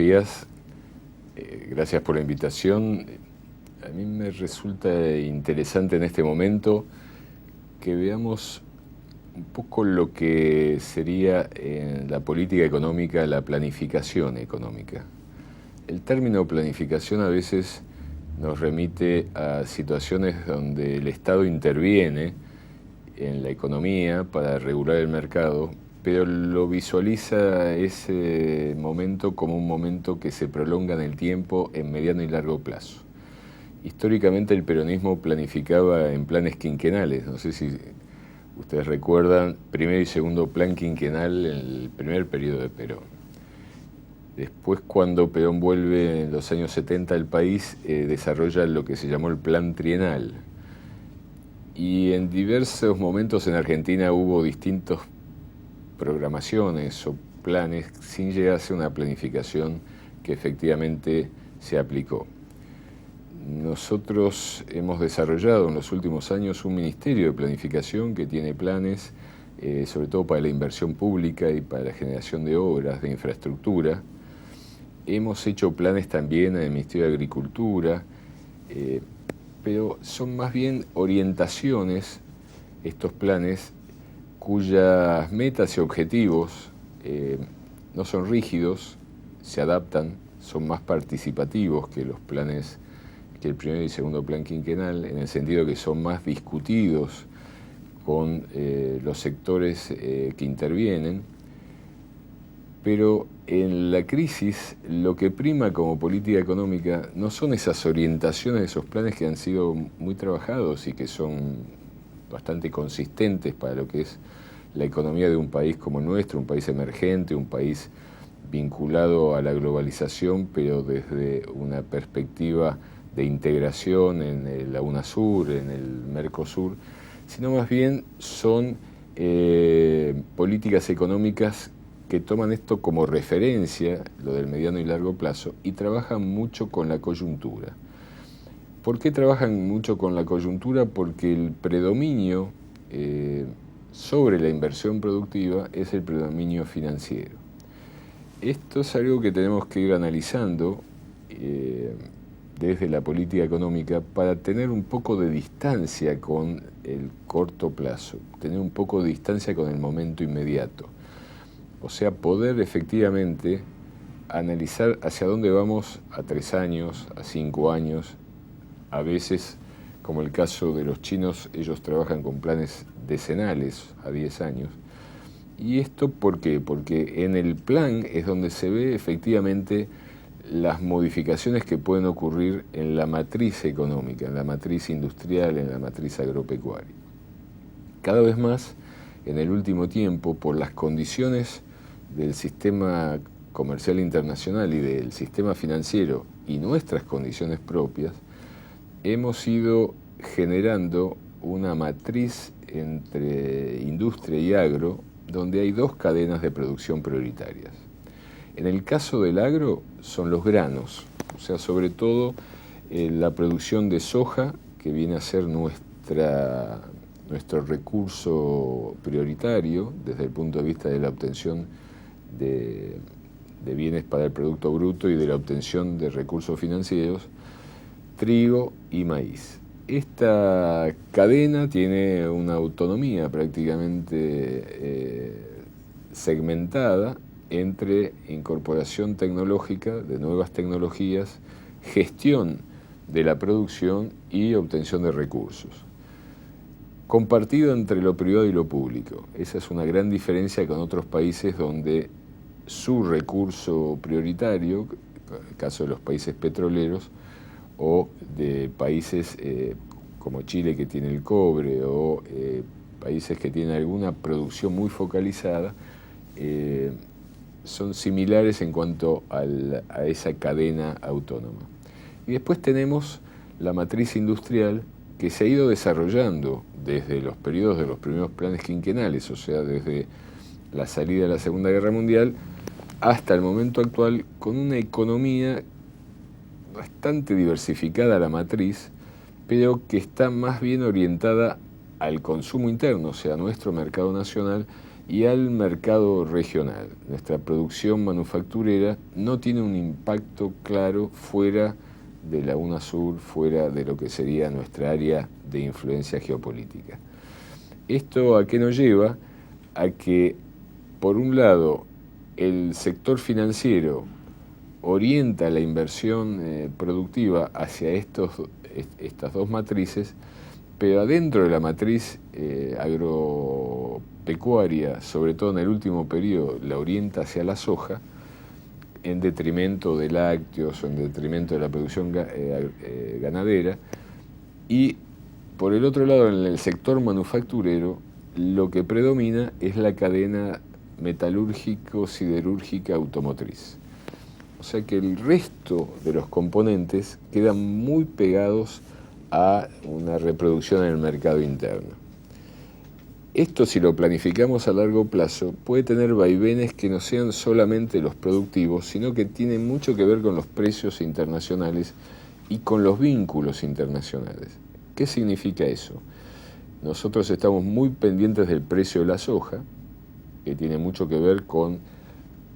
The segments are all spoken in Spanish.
días. Gracias por la invitación. A mí me resulta interesante en este momento que veamos un poco lo que sería en la política económica la planificación económica. El término planificación a veces nos remite a situaciones donde el Estado interviene en la economía para regular el mercado, pero lo visualiza ese momento como un momento que se prolonga en el tiempo en mediano y largo plazo. Históricamente el peronismo planificaba en planes quinquenales, no sé si ustedes recuerdan, primer y segundo plan quinquenal en el primer periodo de Perón. Después, cuando Perón vuelve en los años 70 al país, desarrolla lo que se llamó el plan trienal. Y en diversos momentos en Argentina hubo distintas programaciones o planes sin llegarse a una planificación que efectivamente se aplicó. Nosotros hemos desarrollado en los últimos años un ministerio de planificación que tiene planes, sobre todo para la inversión pública y para la generación de obras, de infraestructura. Hemos hecho planes también en el Ministerio de Agricultura, pero son más bien orientaciones, estos planes, cuyas metas y objetivos no son rígidos, se adaptan, son más participativos que los planes, que el primer y segundo plan quinquenal, en el sentido que son más discutidos con los sectores que intervienen. Pero en la crisis lo que prima como política económica no son esas orientaciones de esos planes que han sido muy trabajados y que son bastante consistentes para lo que es la economía de un país como el nuestro, un país emergente, un país vinculado a la globalización, pero desde una perspectiva de integración en la UNASUR, en el Mercosur, sino más bien son políticas económicas que toman esto como referencia, lo del mediano y largo plazo, y trabajan mucho con la coyuntura. ¿Por qué trabajan mucho con la coyuntura? Porque el predominio sobre la inversión productiva es el predominio financiero. Esto es algo que tenemos que ir analizando desde la política económica para tener un poco de distancia con el corto plazo, tener un poco de distancia con el momento inmediato. O sea, poder efectivamente analizar hacia dónde vamos a 3 años, a 5 años. A veces, como el caso de los chinos, ellos trabajan con planes decenales a 10 años. ¿Y esto por qué? Porque en el plan es donde se ve efectivamente las modificaciones que pueden ocurrir en la matriz económica, en la matriz industrial, en la matriz agropecuaria. Cada vez más, en el último tiempo, por las condiciones del sistema comercial internacional y del sistema financiero y nuestras condiciones propias, hemos ido generando una matriz entre industria y agro donde hay 2 cadenas de producción prioritarias. En el caso del agro son los granos, o sea, sobre todo la producción de soja, que viene a ser nuestro recurso prioritario desde el punto de vista de la obtención de bienes para el Producto Bruto y de la obtención de recursos financieros, trigo y maíz. Esta cadena tiene una autonomía prácticamente segmentada entre incorporación tecnológica de nuevas tecnologías, gestión de la producción y obtención de recursos. Compartido entre lo privado y lo público. Esa es una gran diferencia con otros países donde su recurso prioritario, en el caso de los países petroleros, o de países como Chile, que tiene el cobre, o países que tienen alguna producción muy focalizada, son similares en cuanto a esa cadena autónoma. Y después tenemos la matriz industrial, que se ha ido desarrollando desde los periodos de los primeros planes quinquenales, o sea, desde la salida de la Segunda Guerra Mundial hasta el momento actual, con una economía bastante diversificada, la matriz, pero que está más bien orientada al consumo interno, o sea, a nuestro mercado nacional, y al mercado regional. Nuestra producción manufacturera no tiene un impacto claro fuera de la UNASUR, fuera de lo que sería nuestra área de influencia geopolítica. ¿Esto a qué nos lleva? A que, por un lado, el sector financiero orienta la inversión productiva hacia estas dos matrices, pero adentro de la matriz agropecuaria, sobre todo en el último periodo, la orienta hacia la soja, en detrimento de lácteos o en detrimento de la producción ganadera. Y por el otro lado, en el sector manufacturero, lo que predomina es la cadena metalúrgico-siderúrgica automotriz. O sea que el resto de los componentes quedan muy pegados a una reproducción en el mercado interno. Esto, si lo planificamos a largo plazo, puede tener vaivenes que no sean solamente los productivos, sino que tienen mucho que ver con los precios internacionales y con los vínculos internacionales. ¿Qué significa eso? Nosotros estamos muy pendientes del precio de la soja, que tiene mucho que ver con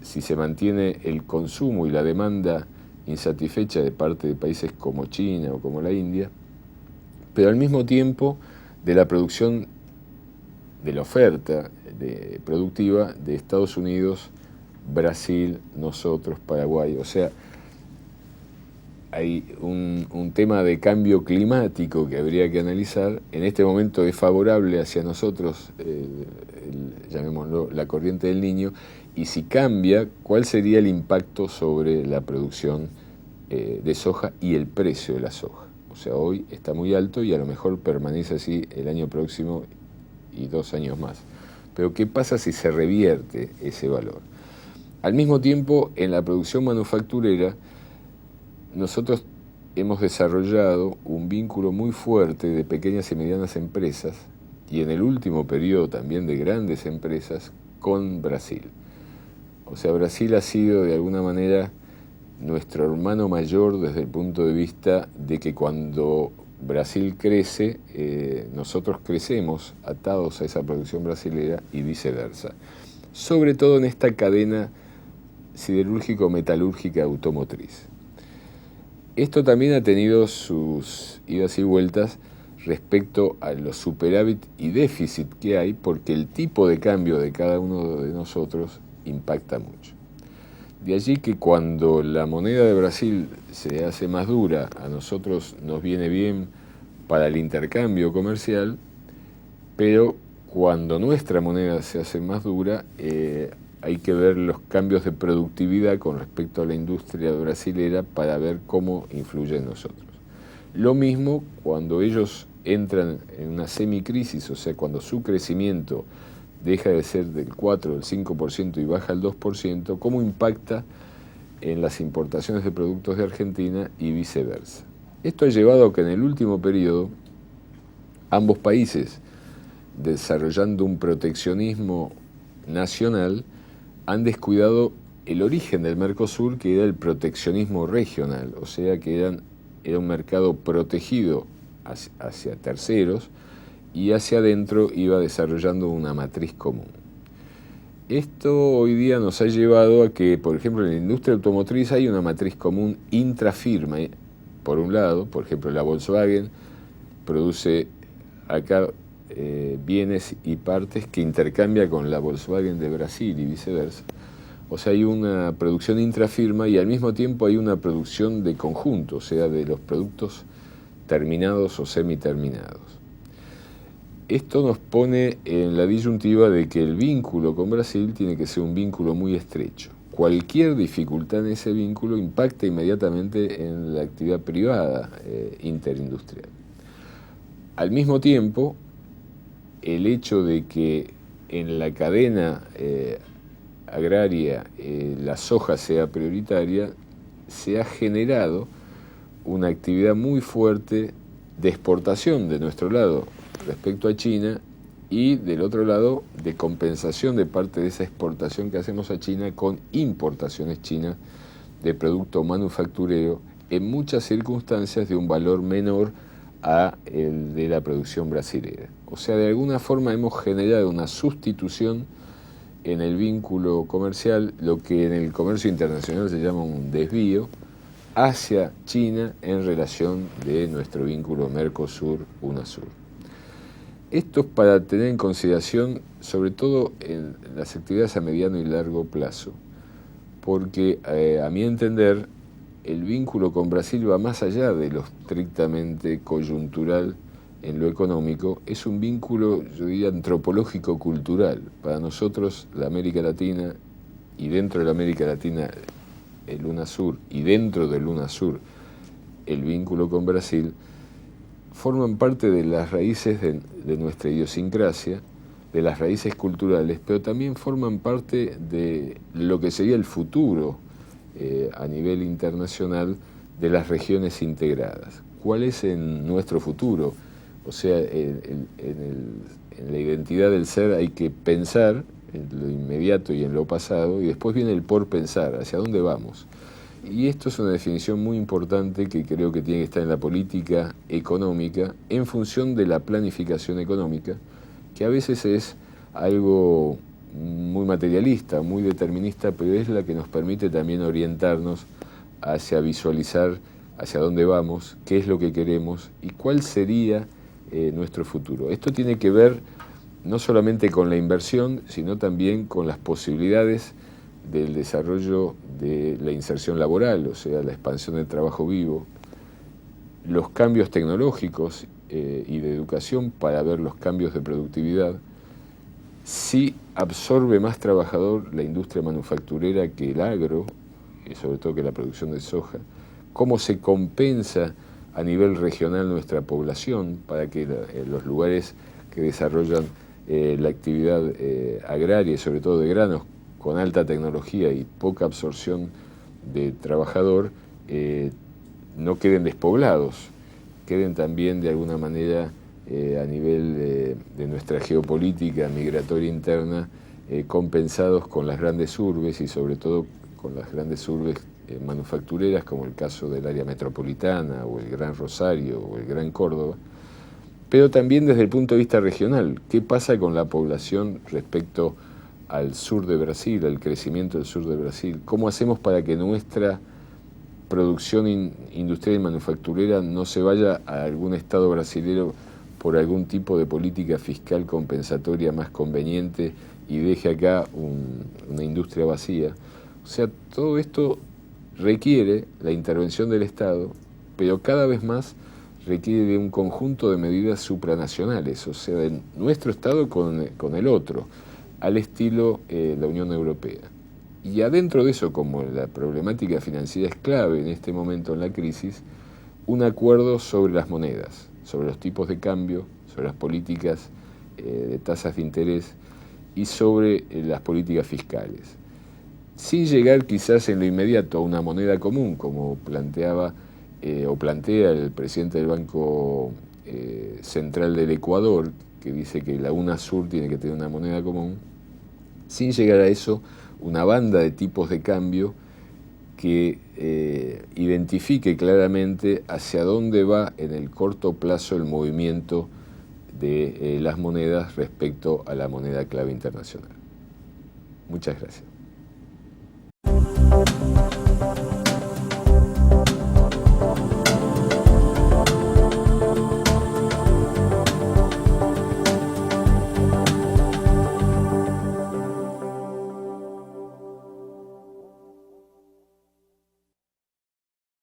si se mantiene el consumo y la demanda insatisfecha de parte de países como China o como la India, pero al mismo tiempo de la producción, de la oferta productiva de Estados Unidos, Brasil, nosotros, Paraguay. O sea, hay un tema de cambio climático que habría que analizar. En este momento es favorable hacia nosotros, llamémoslo, la corriente del Niño, y si cambia, ¿cuál sería el impacto sobre la producción de soja y el precio de la soja? O sea, hoy está muy alto y a lo mejor permanece así el año próximo y 2 años más. Pero ¿qué pasa si se revierte ese valor? Al mismo tiempo, en la producción manufacturera, nosotros hemos desarrollado un vínculo muy fuerte de pequeñas y medianas empresas, y en el último periodo también de grandes empresas, con Brasil. O sea, Brasil ha sido de alguna manera nuestro hermano mayor desde el punto de vista de que cuando Brasil crece, nosotros crecemos atados a esa producción brasilera y viceversa. Sobre todo en esta cadena siderúrgico-metalúrgica automotriz. Esto también ha tenido sus idas y vueltas respecto a los superávit y déficit que hay, porque el tipo de cambio de cada uno de nosotros impacta mucho. De allí que cuando la moneda de Brasil se hace más dura, a nosotros nos viene bien para el intercambio comercial, pero cuando nuestra moneda se hace más dura, hay que ver los cambios de productividad con respecto a la industria brasilera para ver cómo influye en nosotros. Lo mismo cuando ellos entran en una semicrisis, o sea, cuando su crecimiento deja de ser del 4 o del 5% y baja al 2%, cómo impacta en las importaciones de productos de Argentina y viceversa. Esto ha llevado a que en el último periodo ambos países, desarrollando un proteccionismo nacional, han descuidado el origen del Mercosur, que era el proteccionismo regional, o sea que era un mercado protegido hacia terceros, y hacia adentro iba desarrollando una matriz común. Esto hoy día nos ha llevado a que, por ejemplo, en la industria automotriz hay una matriz común intrafirma. Por un lado, por ejemplo, la Volkswagen produce acá bienes y partes que intercambia con la Volkswagen de Brasil y viceversa. O sea, hay una producción intrafirma y al mismo tiempo hay una producción de conjunto, o sea, de los productos terminados o semiterminados. Esto nos pone en la disyuntiva de que el vínculo con Brasil tiene que ser un vínculo muy estrecho. Cualquier dificultad en ese vínculo impacta inmediatamente en la actividad privada interindustrial. Al mismo tiempo, el hecho de que en la cadena agraria la soja sea prioritaria, se ha generado una actividad muy fuerte de exportación de nuestro lado respecto a China y del otro lado de compensación de parte de esa exportación que hacemos a China con importaciones chinas de producto manufacturero en muchas circunstancias de un valor menor a el de la producción brasilera. O sea, de alguna forma hemos generado una sustitución en el vínculo comercial lo que en el comercio internacional se llama un desvío hacia China en relación de nuestro vínculo Mercosur-UNASUR. Esto es para tener en consideración sobre todo en las actividades a mediano y largo plazo, porque a mi entender el vínculo con Brasil va más allá de lo estrictamente coyuntural en lo económico, es un vínculo, yo diría, antropológico-cultural. Para nosotros, la América Latina, y dentro de la América Latina el UNASUR, y dentro del UNASUR el vínculo con Brasil, forman parte de las raíces de nuestra idiosincrasia, de las raíces culturales, pero también forman parte de lo que sería el futuro a nivel internacional de las regiones integradas. ¿Cuál es en nuestro futuro? O sea, en la identidad del ser hay que pensar en lo inmediato y en lo pasado, y después viene el por pensar, hacia dónde vamos. Y esto es una definición muy importante que creo que tiene que estar en la política económica en función de la planificación económica, que a veces es algo muy materialista, muy determinista, pero es la que nos permite también orientarnos hacia visualizar hacia dónde vamos, qué es lo que queremos y cuál sería nuestro futuro. Esto tiene que ver no solamente con la inversión, sino también con las posibilidades del desarrollo de la inserción laboral, o sea, la expansión del trabajo vivo, los cambios tecnológicos y de educación para ver los cambios de productividad, si absorbe más trabajador la industria manufacturera que el agro, y sobre todo que la producción de soja, cómo se compensa a nivel regional nuestra población para que los lugares que desarrollan la actividad agraria y sobre todo de granos con alta tecnología y poca absorción de trabajador no queden despoblados, queden también de alguna manera a nivel de nuestra geopolítica migratoria interna compensados con las grandes urbes y sobre todo con las grandes urbes manufactureras como el caso del área metropolitana o el Gran Rosario o el Gran Córdoba, pero también desde el punto de vista regional. ¿Qué pasa con la población respecto al sur de Brasil, al crecimiento del sur de Brasil? ¿Cómo hacemos para que nuestra producción industrial y manufacturera no se vaya a algún estado brasilero por algún tipo de política fiscal compensatoria más conveniente y deje acá una industria vacía? O sea, todo esto requiere la intervención del Estado, pero cada vez más requiere de un conjunto de medidas supranacionales, o sea, de nuestro Estado con el otro, al estilo la Unión Europea. Y adentro de eso, como la problemática financiera es clave en este momento en la crisis, un acuerdo sobre las monedas, sobre los tipos de cambio, sobre las políticas de tasas de interés y sobre las políticas fiscales. Sin llegar quizás en lo inmediato a una moneda común, como plantea el presidente del Banco Central del Ecuador, que dice que la UNASUR tiene que tener una moneda común, sin llegar a eso, una banda de tipos de cambio que identifique claramente hacia dónde va en el corto plazo el movimiento de las monedas respecto a la moneda clave internacional. Muchas gracias.